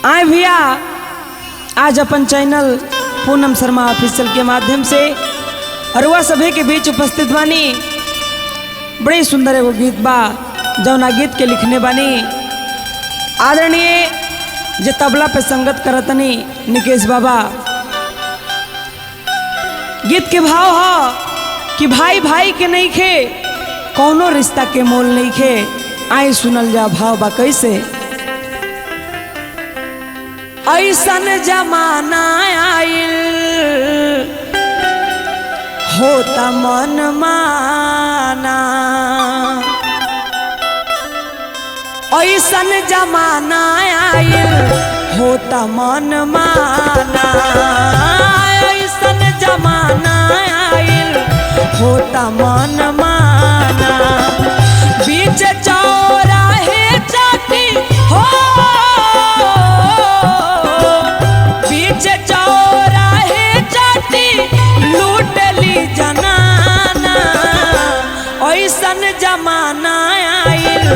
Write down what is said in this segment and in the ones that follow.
आए भैया आज अपन चैनल पूनम शर्मा ऑफिशियल के माध्यम से अरुआ सभे के बीच उपस्थित बानी। बड़े सुंदर एगो गीत बा जौना गीत के लिखने बानी आदरणीय जे तबला पे संगत करतनी निकेश बाबा। गीत के भाव हो कि भाई भाई के नहीं खे कौनो रिश्ता के मोल नहीं खे। आए सुनल जा भाव बा कैसे। ऐसन जमाना आइल होता मन माना, ऐसन जमाना आइल होता मन माना, ऐसन जमाना आइल होता मन माना। बीच चौराहे चाटी हो, बीच चौराहे चाटी लूटली जनाना। ऐसन जमाना आइल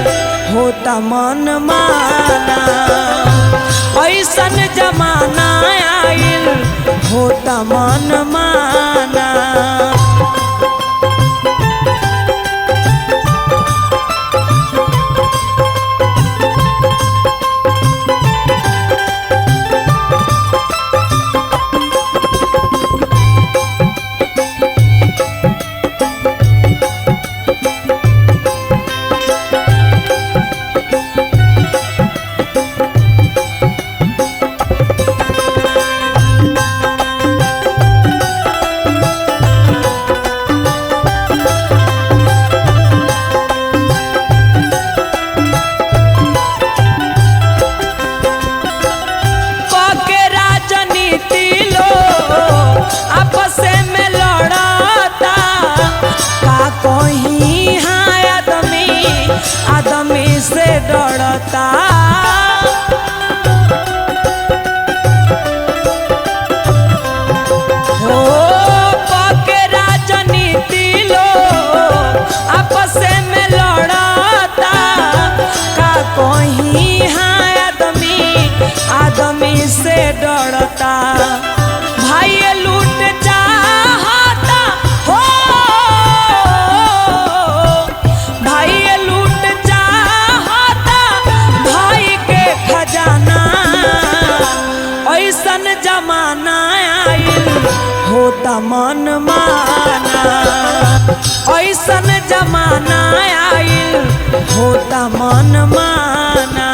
होता मन माना, ऐसन जमाना आइल होता मन माना। आदमी से डरता हो, पके राजनीति लो आपस में लड़ता। का कोई हाँ आदमी से डरता। भाई लूट चाहता हो, भाई लूट चाहता भाई के खजाना। ऐसन जमाना आइल होता मन माना, ऐसन जमाना आइल होता मन माना।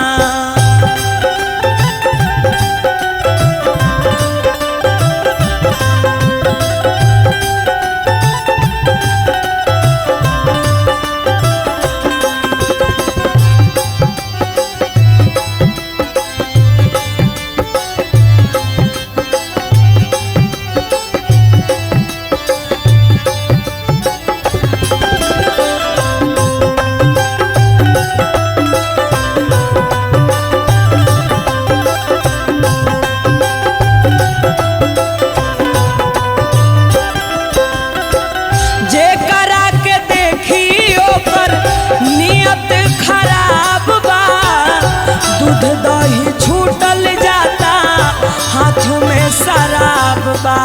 दूध दही छूटल जाता हाथ में शराब बा।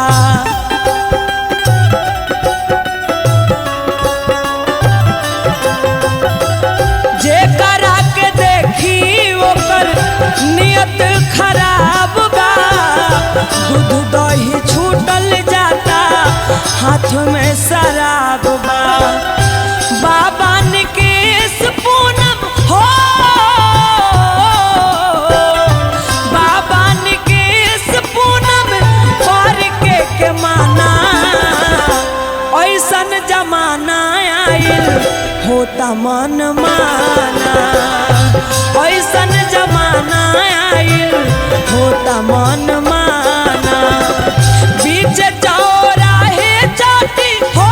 जे करा के देखी ओकर नियत खराब बा। दूध दही छूटल जाता हाथ में शराब बा। बाबा निकेश पूनम हो, ऐसन जमाना आइल होता मन माना, ऐसन जमाना आइल होता मन माना। बीच चौराहे चाटी हो,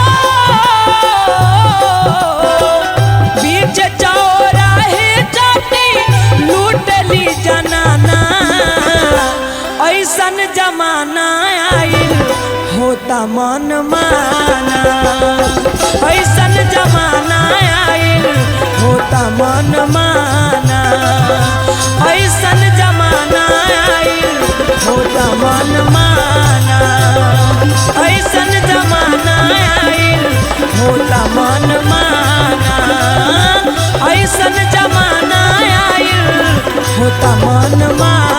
बीच चौराहे चाटी लूटली जनाना। ऐसन जमाना आइल होता मन माना, ऐसन जमाना आइल होता मन माना, ऐसन जमाना का मन मा